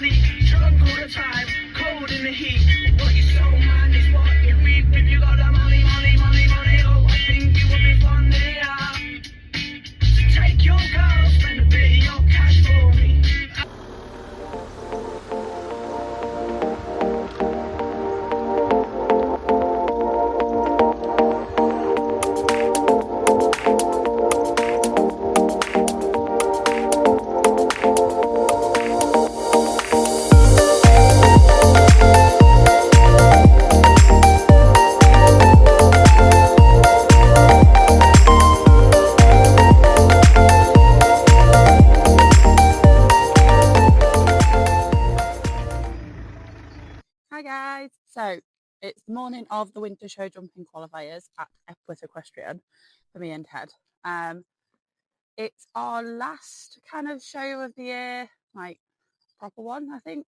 sleep, drunk all the time, cold in the heat. What you so man is what you reap. If you got that money, oh, I think you would be fun there. Take your girl, spend a bit of your cash for me. Hi guys, so it's the morning of the winter show jumping qualifiers at Epworth Equestrian for me and Ted. It's our last kind of show of the year, like proper one, I think.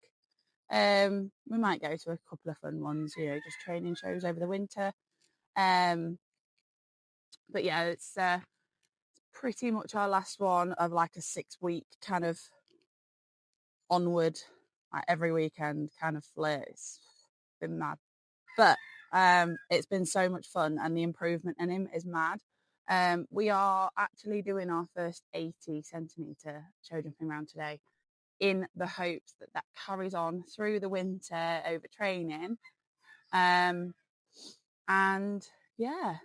We might go to a couple of fun ones, you know, just training shows over the winter. But yeah, it's pretty much our last one of like a 6-week kind of onward, like every weekend kind of flit. It's been mad. But it's been so much fun and the improvement in him is mad. We are actually doing our first 80 centimetre show jumping round today in the hopes that that carries on through the winter over training. And yeah,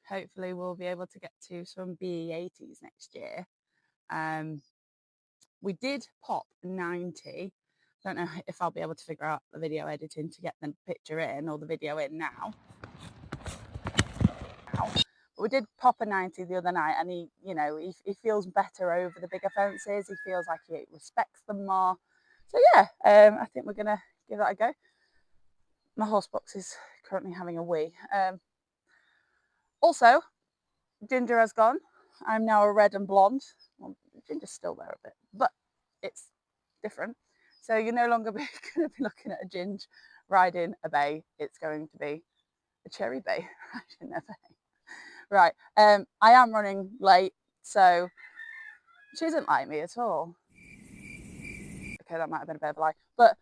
hopefully we'll be able to get to some BE80s next year. We did pop 90. Don't know if I'll be able to figure out the video editing to get the picture in or the video in now. But we did pop a 90 the other night, and he, you know, he feels better over the bigger fences. He feels like he respects them more. So yeah, I think we're gonna give that a go. My horse box is currently having a wee. Also, Ginger has gone. I'm now a red and blonde. Well, Ginger's still there a bit, but it's different. So you're no longer going to be looking at a Ginge riding a bay. It's going to be a cherry bay riding a bay. Right. I am running late, so she doesn't like me at all. Okay, that might have been a bit of a lie. But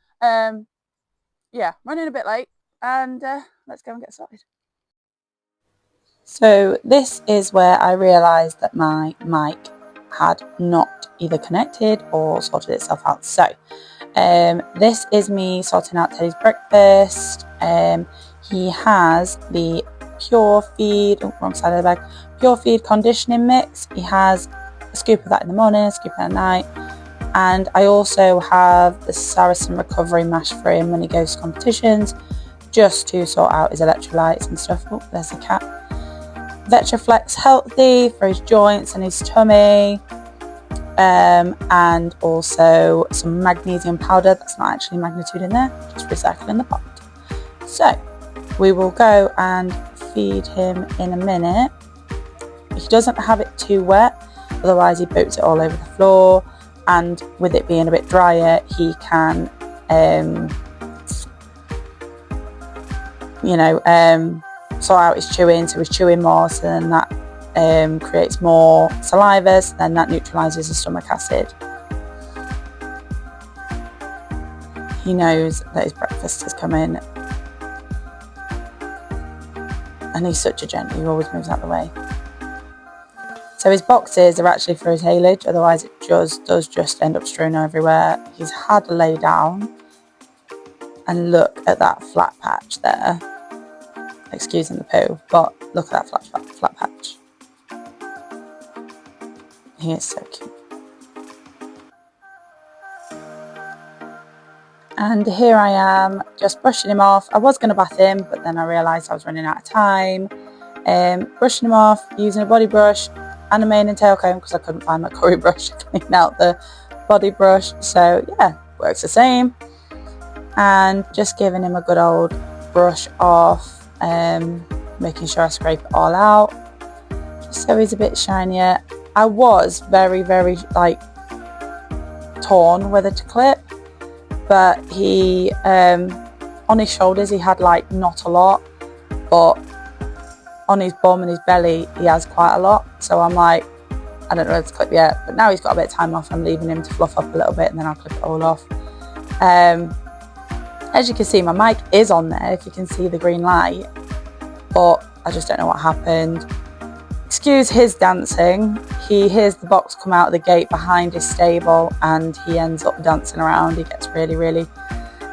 yeah, running a bit late, and let's go and get started. So this is where I realised that my mic had not either connected or sorted itself out. So this is me sorting out Teddy's breakfast. He has the pure feed, wrong side of the bag, pure feed conditioning mix. He has a scoop of that in the morning, a scoop at night, and I also have the Saracen recovery mash for him when he goes to competitions, just to sort out his electrolytes and stuff. Oh, there's a cat. Vetraflex Healthy for his joints and his tummy. And also some magnesium powder. That's not actually magnitude in there, just recycling the pot. So we will go and feed him in a minute. He doesn't have it too wet, otherwise he boots it all over the floor, and with it being a bit drier he can sort out his chewing, so he's chewing more, so then that creates more saliva, so then that neutralises the stomach acid. He knows that his breakfast is coming, and he's such a gent, he always moves out the way. So his boxes are actually for his haylage, otherwise it does just end up strewn everywhere. He's had to lay down, and look at that flat patch there. Excusing the poo, but look at that flat patch. He is so cute. And here I am, just brushing him off. I was going to bath him, but then I realised I was running out of time. Brushing him off, using a body brush and a mane and tail comb, because I couldn't find my curry brush to clean out the body brush. So yeah, works the same. And just giving him a good old brush off, making sure I scrape it all out, just so he's a bit shinier. I was very, very like torn whether to clip, but he on his shoulders he had like not a lot, but on his bum and his belly he has quite a lot, so I'm like, I don't know whether to clip yet, but now he's got a bit of time off, I'm leaving him to fluff up a little bit and then I'll clip it all off. As you can see, my mic is on there if you can see the green light, but I just don't know what happened. Excuse his dancing. He hears the box come out of the gate behind his stable and he ends up dancing around. He gets really, really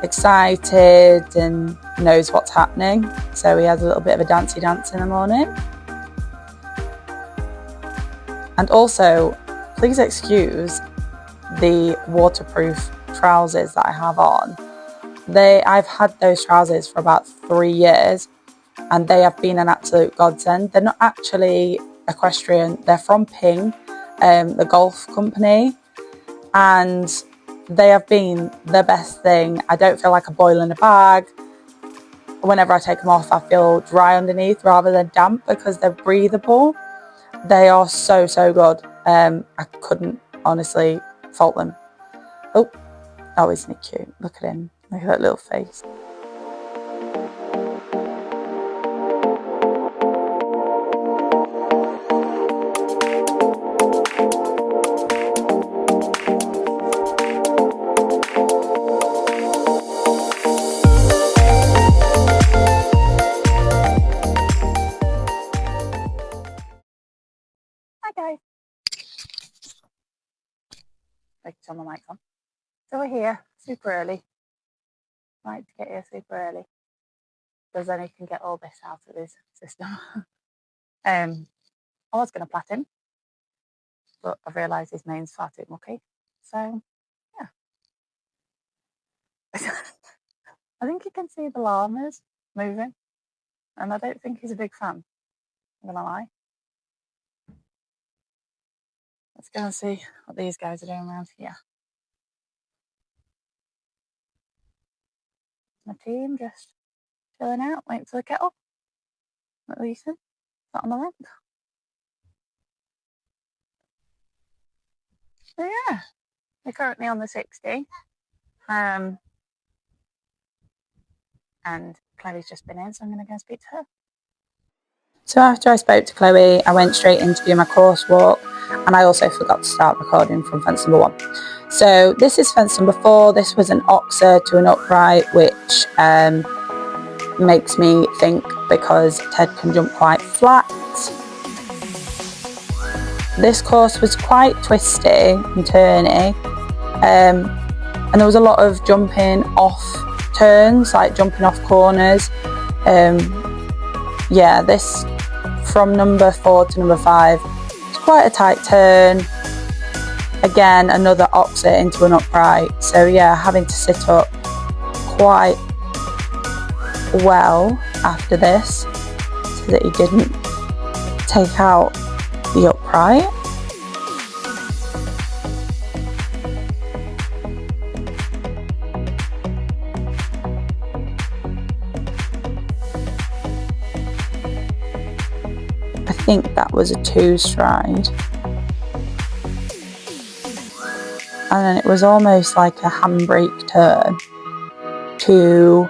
excited and knows what's happening. So he has a little bit of a dancey dance in the morning. And also, please excuse the waterproof trousers that I have on. I've had those trousers for about 3 years and they have been an absolute godsend. They're not actually equestrian, they're from Ping, the golf company, and they have been the best thing. I don't feel like a boil in a bag. Whenever I take them off, I feel dry underneath rather than damp because they're breathable. They are so, so good. I couldn't honestly fault them. Oh, isn't he cute? Look at him. Look at that little face. Hi guys. I can turn my mic on. So we're here super early. Like to get here super early because then he can get all this out of his system. I was going to plait him, but I've realised his mane's far too mucky. So, yeah. I think you can see the llamas moving, and I don't think he's a big fan. I'm going to lie. Let's go and see what these guys are doing around here. My team just chilling out, waiting for the kettle. At least not on the ramp. So yeah, we're currently on the 60. And Chloe's just been in, so I'm going to go and speak to her. So after I spoke to Chloe, I went straight in to do my course walk, and I also forgot to start recording from fence number 1. So this is fence number 4. This was an oxer to an upright, which makes me think because Ted can jump quite flat. This course was quite twisty and turny, and there was a lot of jumping off turns, like jumping off corners. Yeah, this from number 4 to number 5, it's quite a tight turn. Again, another oxer into an upright. So yeah, having to sit up quite well after this so that he didn't take out the upright. I think that was a 2 stride. And then it was almost like a handbrake turn to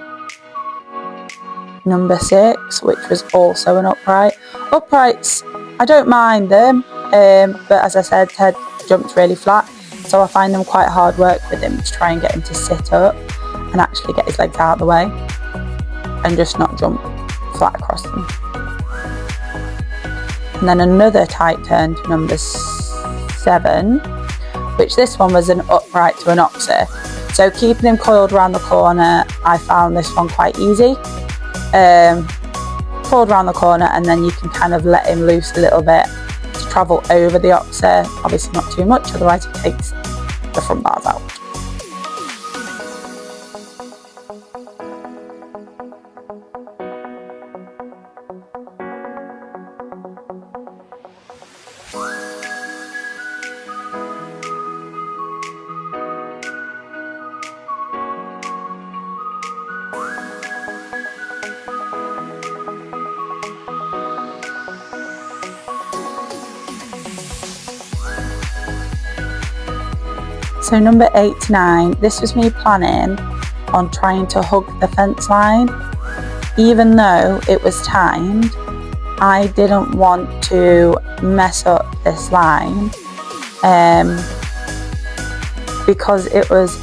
number 6, which was also an upright. Uprights, I don't mind them, but as I said, Ted jumped really flat, so I find them quite hard work with him to try and get him to sit up and actually get his legs out of the way and just not jump flat across them. And then another tight turn to number 7, which this one was an upright to an oxer. So keeping him coiled around the corner, I found this one quite easy. Coiled around the corner, and then you can kind of let him loose a little bit to travel over the oxer. Obviously not too much, otherwise it takes the front bars out. So number 8 to 9, this was me planning on trying to hug the fence line. Even though it was timed, I didn't want to mess up this line because it was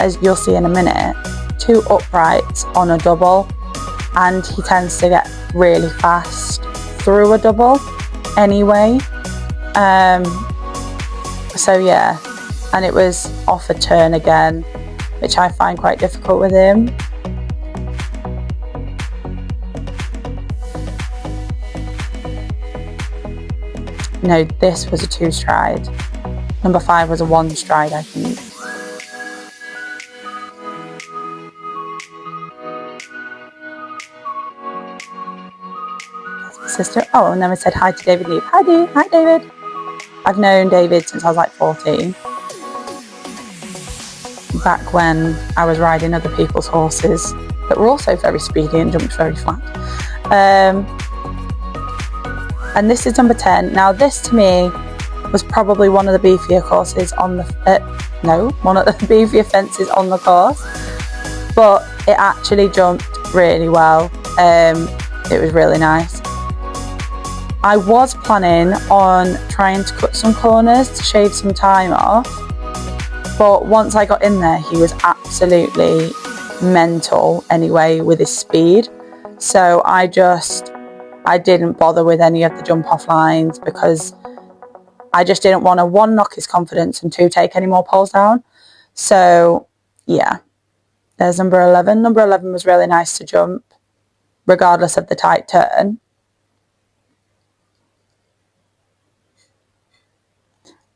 as you'll see in a minute, 2 uprights on a double, and he tends to get really fast through a double anyway. So yeah, and it was off a turn again, which I find quite difficult with him. No, this was a 2 stride. Number 5 was a 1 stride, I think. That's my sister. Oh, and then we said hi to David Lee. Hi, David. I've known David since I was like 14. Back when I was riding other people's horses that were also very speedy and jumped very flat. And this is number 10. Now this to me was probably one of the beefier courses on the, one of the beefier fences on the course, but it actually jumped really well. It was really nice. I was planning on trying to cut some corners to shave some time off, but once I got in there, he was absolutely mental anyway with his speed. So I didn't bother with any of the jump off lines because I just didn't want to, 1, knock his confidence, and 2, take any more poles down. So yeah, there's number 11. Number 11 was really nice to jump regardless of the tight turn.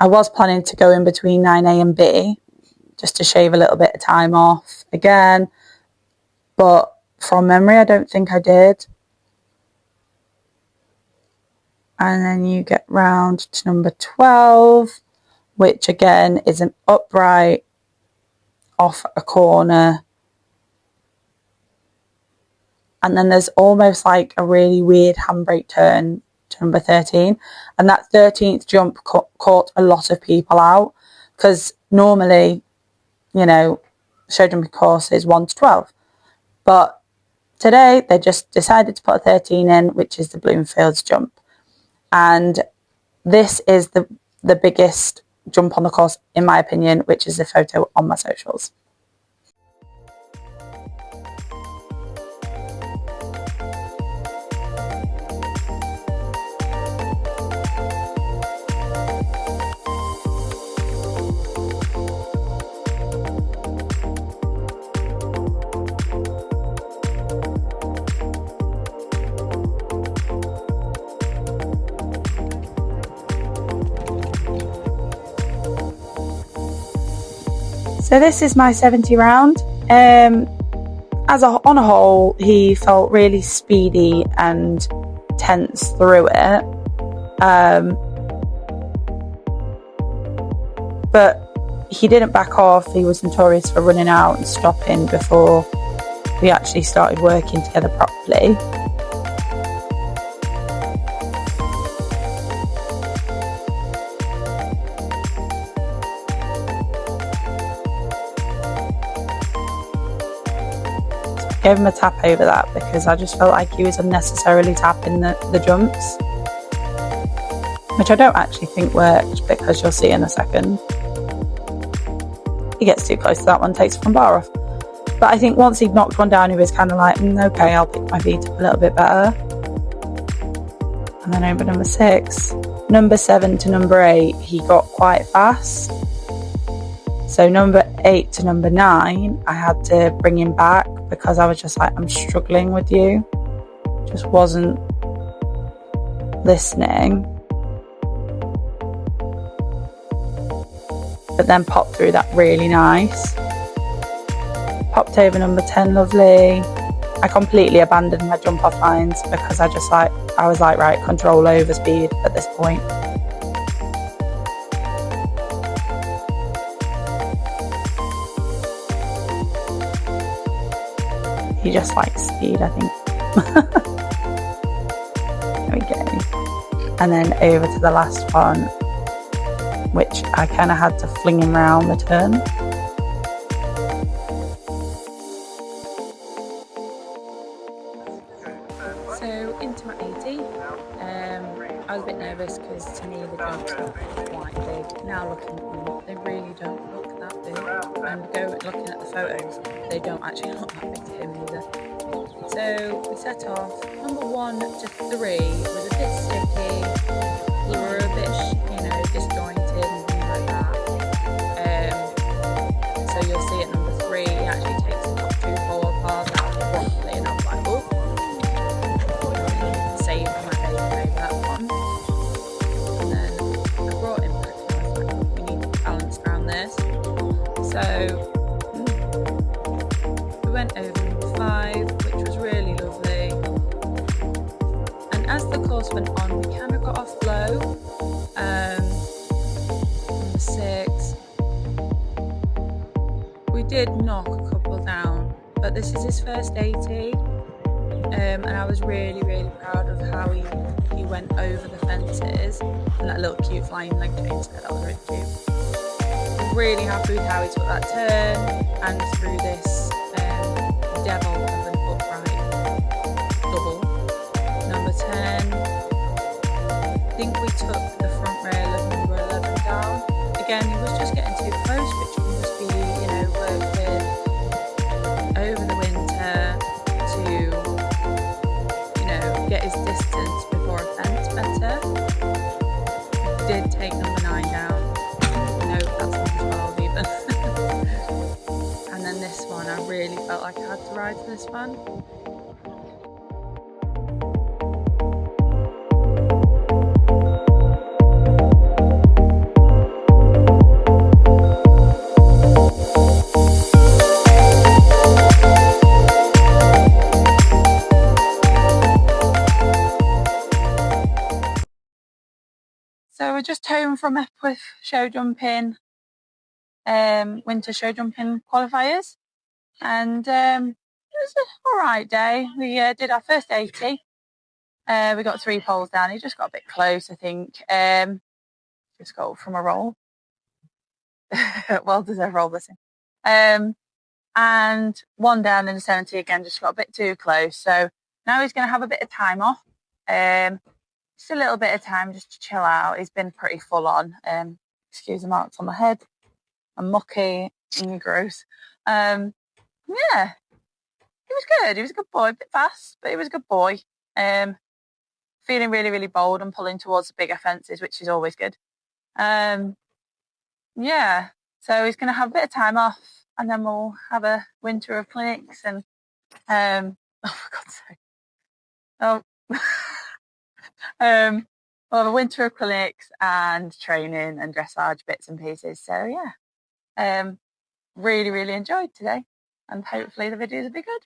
I was planning to go in between 9A and B just to shave a little bit of time off again, but from memory I don't think I did. And then you get round to number 12, which again is an upright off a corner. And then there's almost like a really weird handbrake turn to number 13. And that 13th jump caught a lot of people out because normally, you know, show jumping course is 1 to 12. But today they just decided to put a 13 in, which is the Bloomfields jump. And this is the biggest jump on the course, in my opinion, which is the photo on my socials. So this is my 70 round. On a whole, he felt really speedy and tense through it. But he didn't back off. He was notorious for running out and stopping before we actually started working together properly. Gave him a tap over that because I just felt like he was unnecessarily tapping the jumps, which I don't actually think worked because you'll see in a second. He gets too close to that one, takes the front bar off. But I think once he'd knocked one down, he was kind of like, okay, I'll pick my feet up a little bit better. And then over number 6. Number 7 to number 8, he got quite fast. So number 8 to number 9, I had to bring him back because I was just like, I'm struggling with you. Just wasn't listening. But then popped through that really nice. Popped over number 10, lovely. I completely abandoned my jump off lines because I was like, right, control over speed at this point. He just likes speed, I think. There we go. And then over to the last one, which I kind of had to fling him round the turn. So into my 80. I was a bit nervous because to me the jumps look quite big. Now looking at them, they really don't look that big, and go looking at the photos, they don't actually look that big to him either. So we set off. Number 1 to 3 was a bit sticky. We were a bit, disjointed and things like that. So you'll see at number 3, he actually takes the top 2 forward paws out properly, and I was like, oh, save my baby over that one. And then I brought him back and I was like, we need to balance around this. So we went over number 5, which was really lovely. And as the course went on, we kind of got off flow. Number 6, we did knock a couple down, but this is his first 80. And I was really, really proud of how he went over the fences, and that little cute flying leg change there, that was really cute. I'm really happy with how he took that turn and through this devil of an upright double. Number 10, I think we took the front rail of number 11 down. Again, he was just getting too close, which must be, working over the winter to, get his distance before a fence better. Did take number 9 down. No, that's number 12 even. And then this one, I really felt like I had to ride to this one. So we're just home from Epworth Showjumping, winter Showjumping qualifiers, and it was an alright day. We did our first 80. We got 3 poles down. He just got a bit close, I think. Just got from a roll. Well deserved roll, blessing. And 1 down in the 70 again, just got a bit too close. So now he's going to have a bit of time off. Just a little bit of time just to chill out. He's been pretty full on. Excuse the marks on my head. I'm mucky and gross. Yeah, he was good. He was a good boy. A bit fast, but he was a good boy. Feeling really, really bold and pulling towards the bigger fences, which is always good. Yeah, so he's going to have a bit of time off, and then we'll have a winter of clinics and oh, for God's sake. Oh. We'll have a winter of clinics and training and dressage bits and pieces. So yeah, really, really enjoyed today, and hopefully the videos will be good.